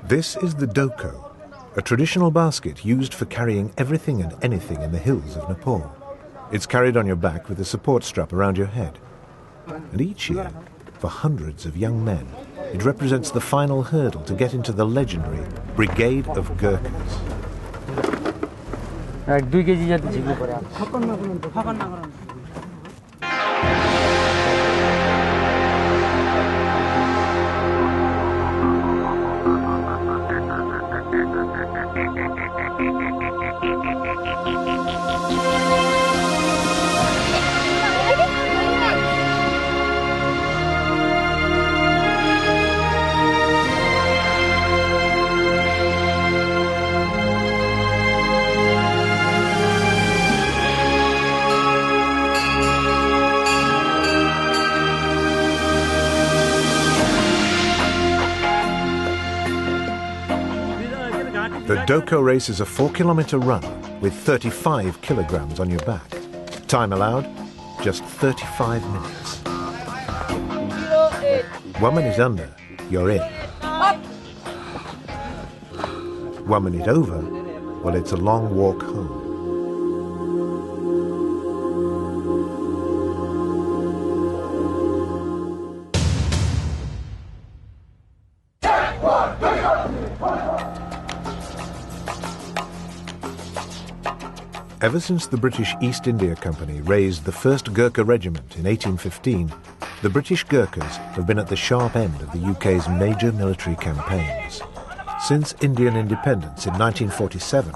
This is the doko, a traditional basket used for carrying everything and anything in the hills of Nepal. It's carried on your back with a support strap around your head. And each year, for hundreds of young men, it represents the final hurdle to get into the legendary Brigade of Gurkhas. The doko race is a 4-kilometer run with 35 kilograms on your back. Time allowed, just 35 minutes. 1 minute under, you're in. 1 minute over, well, it's a long walk home. Ever since the British East India Company raised the first Gurkha regiment in 1815, the British Gurkhas have been at the sharp end of the UK's major military campaigns. Since Indian independence in 1947,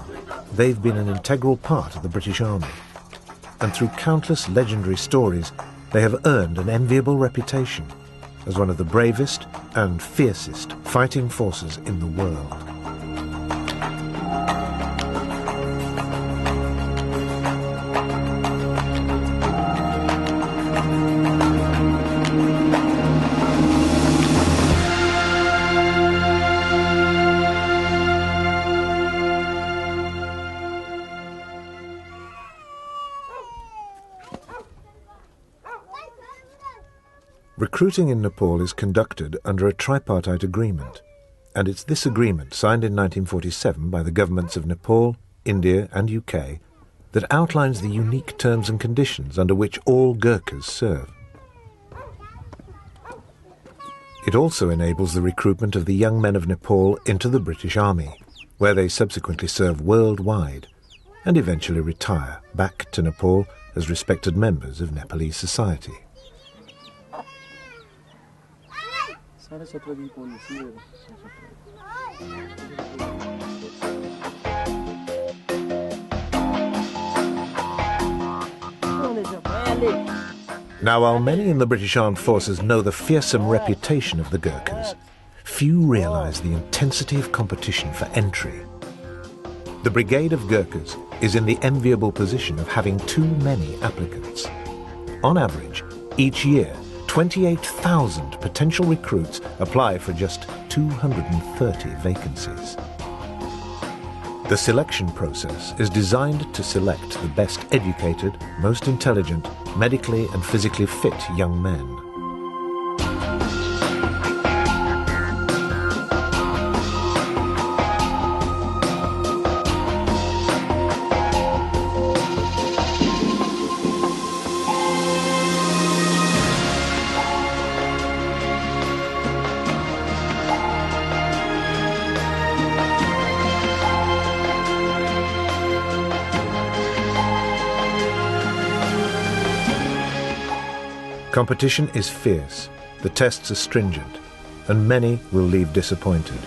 they've been an integral part of the British Army. And through countless legendary stories, they have earned an enviable reputation as one of the bravest and fiercest fighting forces in the world. Recruiting in Nepal is conducted under a tripartite agreement, and it's this agreement, signed in 1947 by the governments of Nepal, India and UK, that outlines the unique terms and conditions under which all Gurkhas serve. It also enables the recruitment of the young men of Nepal into the British Army, where they subsequently serve worldwide and eventually retire back to Nepal as respected members of Nepalese society. Now, while many in the British Armed Forces know the fearsome reputation of the Gurkhas, few realise the intensity of competition for entry. The Brigade of Gurkhas is in the enviable position of having too many applicants. On average, each year, 28,000 potential recruits apply for just 230 vacancies. The selection process is designed to select the best educated, most intelligent, medically and physically fit young men. Competition is fierce, the tests are stringent, and many will leave disappointed.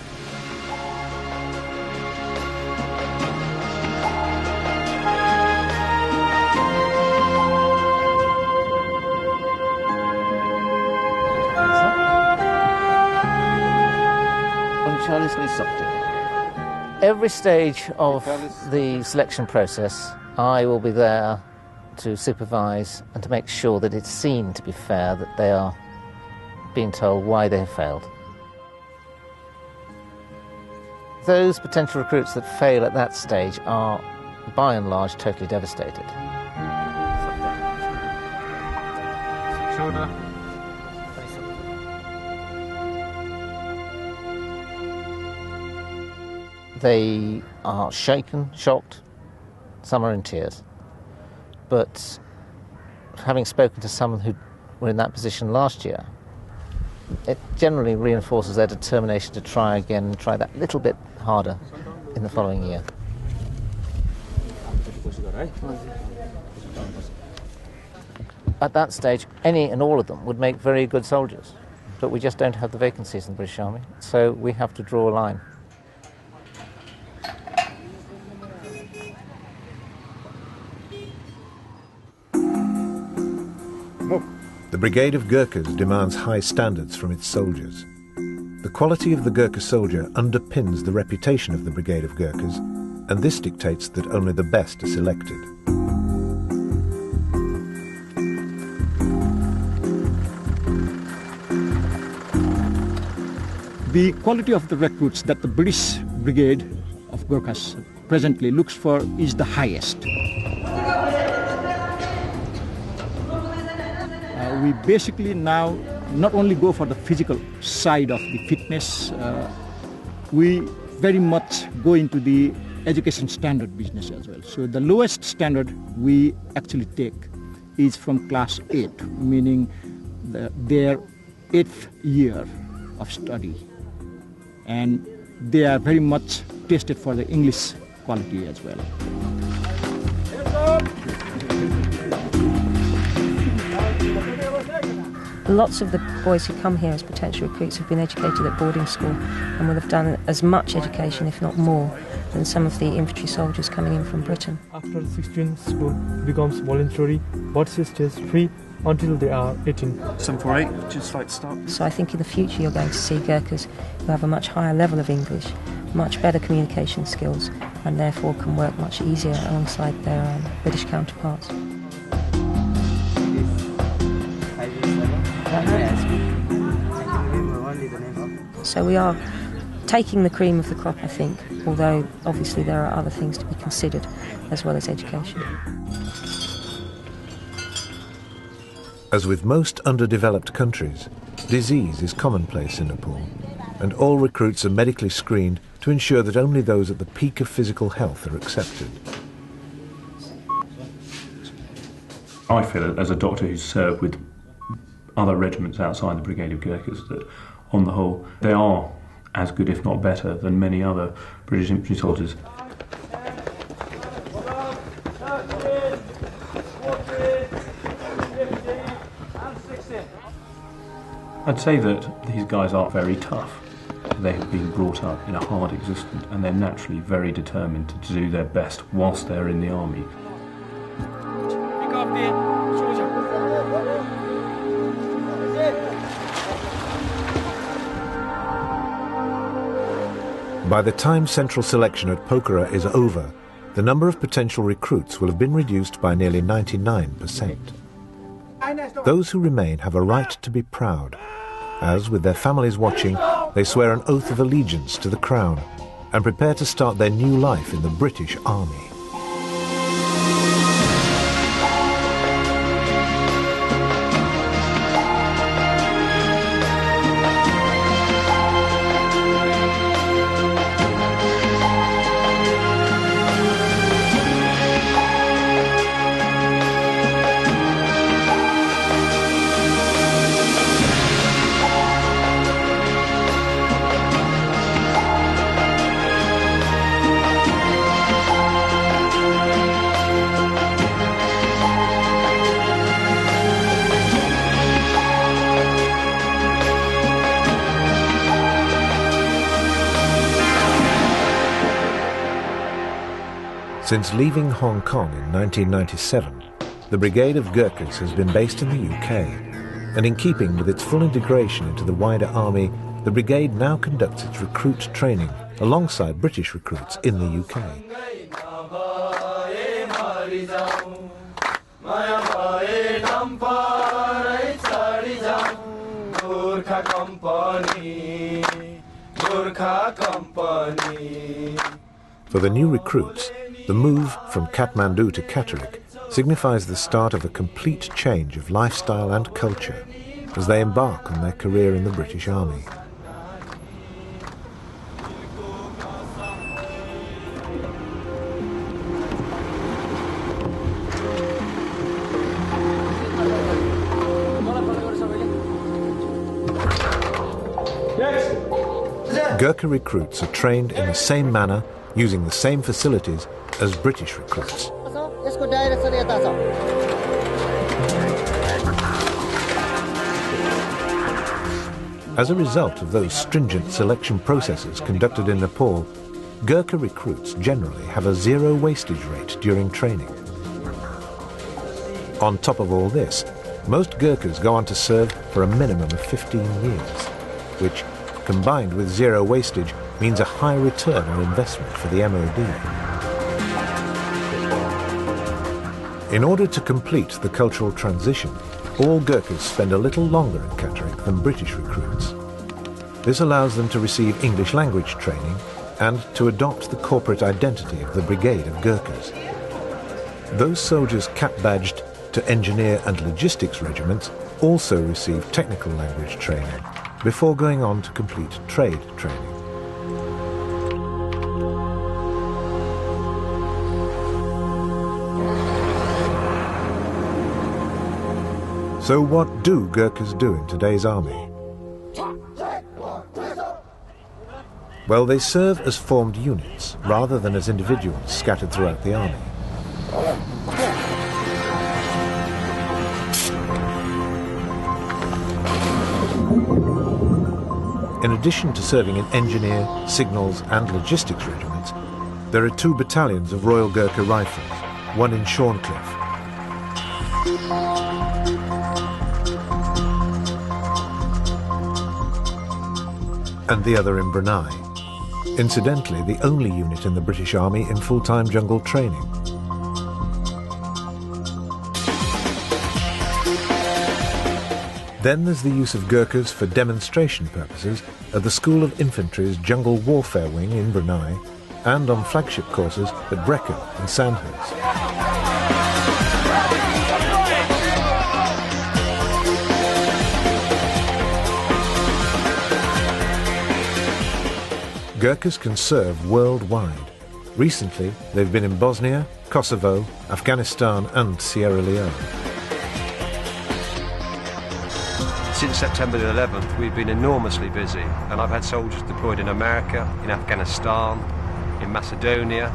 Every stage of the selection process, I will be there to supervise and to make sure that it's seen to be fair, that they are being told why they have failed. Those potential recruits that fail at that stage are, by and large, totally devastated. They are shaken, shocked, some are in tears. But having spoken to some who were in that position last year, it generally reinforces their determination to try again and try that little bit harder in the following year. At that stage, any and all of them would make very good soldiers, but we just don't have the vacancies in the British Army, so we have to draw a line. The Brigade of Gurkhas demands high standards from its soldiers. The quality of the Gurkha soldier underpins the reputation of the Brigade of Gurkhas, and this dictates that only the best are selected. The quality of the recruits that the British Brigade of Gurkhas presently looks for is the highest. We basically now not only go for the physical side of the fitness, we very much go into the education standard business as well. So the lowest standard we actually take is from class 8, meaning their 8th year of study. And they are very much tested for the English quality as well. Lots of the boys who come here as potential recruits have been educated at boarding school and will have done as much education, if not more, than some of the infantry soldiers coming in from Britain. After 16, school becomes voluntary, but stays free until they are 18. 748, just like to start. So I think in the future you're going to see Gurkhas who have a much higher level of English, much better communication skills, and therefore can work much easier alongside their British counterparts. So we are taking the cream of the crop, I think, although obviously there are other things to be considered as well as education. As with most underdeveloped countries, disease is commonplace in Nepal, and all recruits are medically screened to ensure that only those at the peak of physical health are accepted. I feel, as a doctor who's served with other regiments outside the Brigade of Gurkhas, that on the whole they are as good, if not better, than many other British infantry soldiers. I'd say that these guys are very tough. They have been brought up in a hard existence and they're naturally very determined to do their best whilst they're in the army. By the time central selection at Pokhara is over, the number of potential recruits will have been reduced by nearly 99%. Those who remain have a right to be proud, as, with their families watching, they swear an oath of allegiance to the Crown and prepare to start their new life in the British Army. Since leaving Hong Kong in 1997, the Brigade of Gurkhas has been based in the UK, and in keeping with its full integration into the wider army, the brigade now conducts its recruit training alongside British recruits in the UK. For the new recruits, the move from Kathmandu to Catterick signifies the start of a complete change of lifestyle and culture as they embark on their career in the British Army. Gurkha recruits are trained in the same manner, using the same facilities as British recruits. As a result of those stringent selection processes conducted in Nepal, Gurkha recruits generally have a zero wastage rate during training. On top of all this, most Gurkhas go on to serve for a minimum of 15 years, which, combined with zero wastage, means a high return on investment for the MOD. In order to complete the cultural transition, all Gurkhas spend a little longer in Catterick than British recruits. This allows them to receive English language training and to adopt the corporate identity of the Brigade of Gurkhas. Those soldiers cap-badged to engineer and logistics regiments also receive technical language training before going on to complete trade training. So what do Gurkhas do in today's army? Well, they serve as formed units rather than as individuals scattered throughout the army. In addition to serving in engineer, signals and logistics regiments, there are 2 battalions of Royal Gurkha Rifles, one in Shorncliffe. And the other in Brunei. Incidentally, the only unit in the British Army in full-time jungle training. Then there's the use of Gurkhas for demonstration purposes at the School of Infantry's Jungle Warfare Wing in Brunei and on flagship courses at Brecon and Sandhurst. Gurkhas can serve worldwide. Recently, they've been in Bosnia, Kosovo, Afghanistan and Sierra Leone. Since September the 11th, we've been enormously busy, and I've had soldiers deployed in America, in Afghanistan, in Macedonia,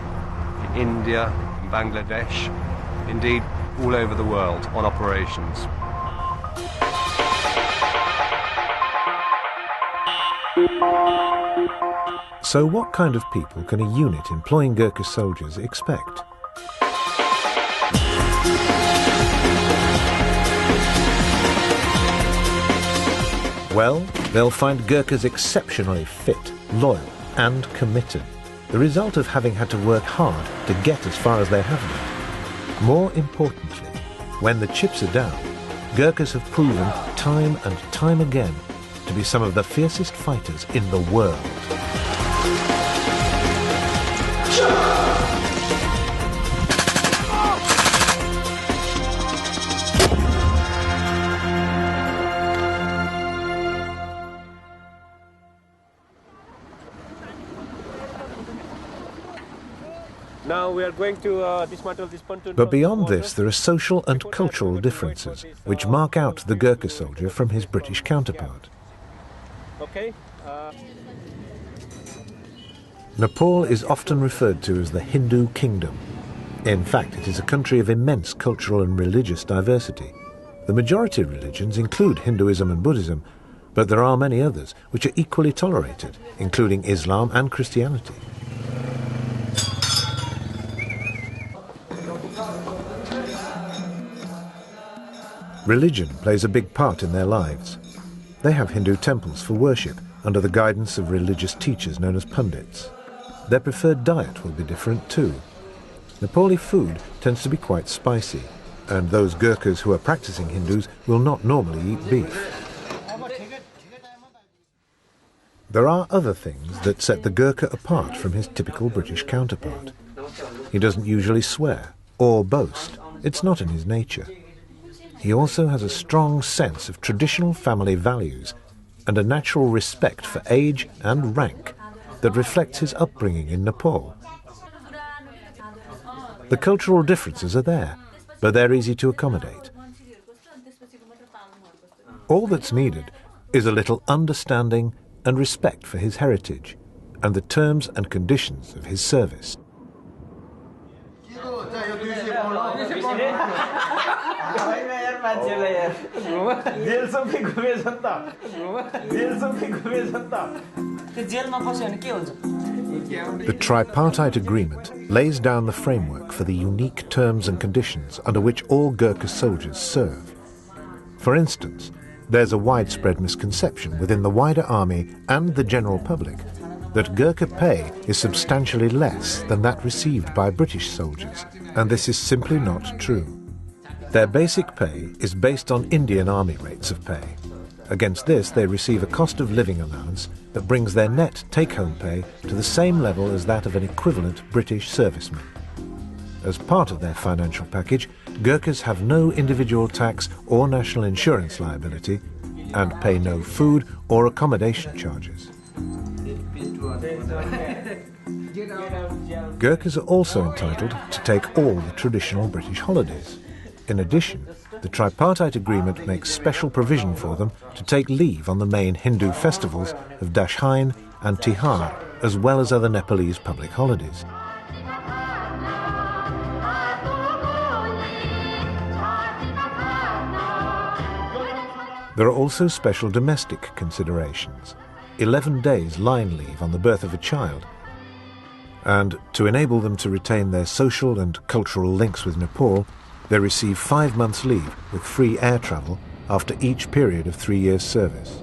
in India, in Bangladesh, indeed all over the world on operations. So what kind of people can a unit employing Gurkha soldiers expect? Well, they'll find Gurkhas exceptionally fit, loyal and committed, the result of having had to work hard to get as far as they have done. More importantly, when the chips are down, Gurkhas have proven time and time again to be some of the fiercest fighters in the world. Now we are going to dismantle this pontoon. But beyond this, there are social and cultural differences which mark out the Gurkha soldier from his British counterpart. Okay. Nepal is often referred to as the Hindu kingdom. In fact, it is a country of immense cultural and religious diversity. The majority of religions include Hinduism and Buddhism, but there are many others which are equally tolerated, including Islam and Christianity. Religion plays a big part in their lives. They have Hindu temples for worship under the guidance of religious teachers known as pundits. Their preferred diet will be different too. Nepali food tends to be quite spicy, and those Gurkhas who are practicing Hindus will not normally eat beef. There are other things that set the Gurkha apart from his typical British counterpart. He doesn't usually swear or boast. It's not in his nature. He also has a strong sense of traditional family values and a natural respect for age and rank that reflects his upbringing in Nepal. The cultural differences are there, but they're easy to accommodate. All that's needed is a little understanding and respect for his heritage, and the terms and conditions of his service. The tripartite agreement lays down the framework for the unique terms and conditions under which all Gurkha soldiers serve. For instance, there's a widespread misconception within the wider army and the general public that Gurkha pay is substantially less than that received by British soldiers, and this is simply not true. Their basic pay is based on Indian Army rates of pay. Against this, they receive a cost of living allowance that brings their net take-home pay to the same level as that of an equivalent British serviceman. As part of their financial package, Gurkhas have no individual tax or national insurance liability and pay no food or accommodation charges. Gurkhas are also entitled to take all the traditional British holidays. In addition, the tripartite agreement makes special provision for them to take leave on the main Hindu festivals of Dashain and Tihar, as well as other Nepalese public holidays. There are also special domestic considerations. 11 days line leave on the birth of a child, and to enable them to retain their social and cultural links with Nepal, they receive 5 months leave with free air travel after each period of 3 years' service.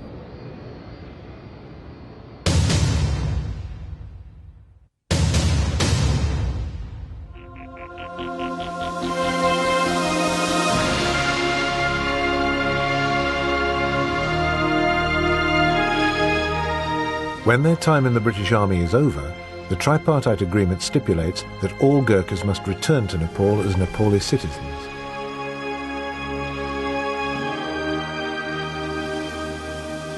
When their time in the British Army is over, the tripartite agreement stipulates that all Gurkhas must return to Nepal as Nepali citizens.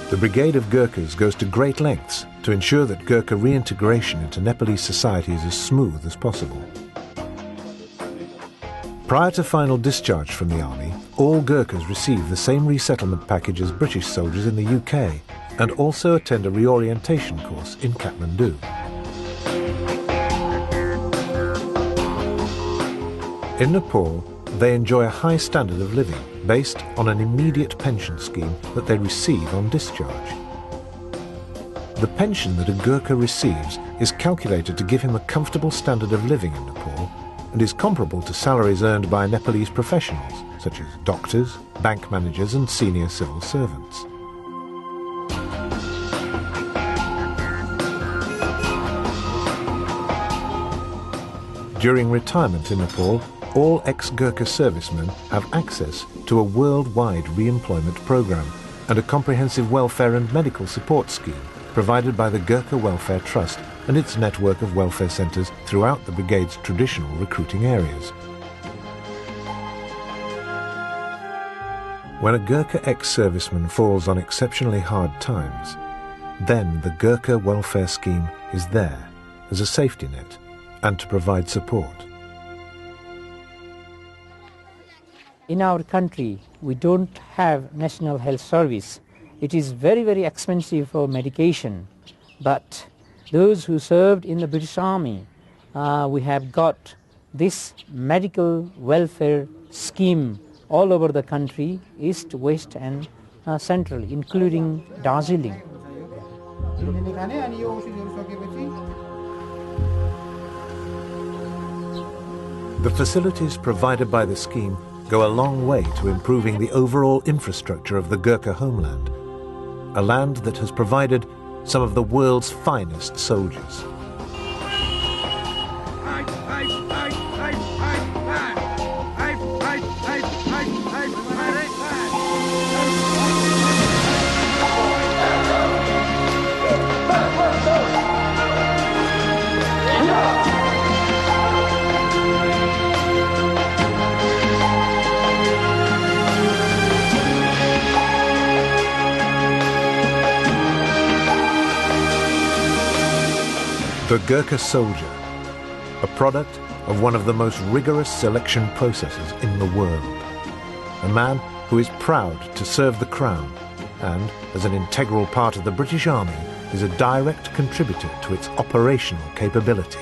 The Brigade of Gurkhas goes to great lengths to ensure that Gurkha reintegration into Nepalese society is as smooth as possible. Prior to final discharge from the army, all Gurkhas receive the same resettlement package as British soldiers in the UK, and also attend a reorientation course in Kathmandu. In Nepal, they enjoy a high standard of living based on an immediate pension scheme that they receive on discharge. The pension that a Gurkha receives is calculated to give him a comfortable standard of living in Nepal and is comparable to salaries earned by Nepalese professionals, such as doctors, bank managers and senior civil servants. During retirement in Nepal, all ex-Gurkha servicemen have access to a worldwide re-employment program and a comprehensive welfare and medical support scheme provided by the Gurkha Welfare Trust and its network of welfare centres throughout the brigade's traditional recruiting areas. When a Gurkha ex-serviceman falls on exceptionally hard times, then the Gurkha Welfare Scheme is there as a safety net and to provide support. In our country, we don't have national health service. It is very, very expensive for medication. But those who served in the British Army, we have got this medical welfare scheme all over the country, east, west and central, including Darjeeling. The facilities provided by the scheme go a long way to improving the overall infrastructure of the Gurkha homeland, a land that has provided some of the world's finest soldiers. The Gurkha soldier, a product of one of the most rigorous selection processes in the world. A man who is proud to serve the Crown and, as an integral part of the British Army, is a direct contributor to its operational capability.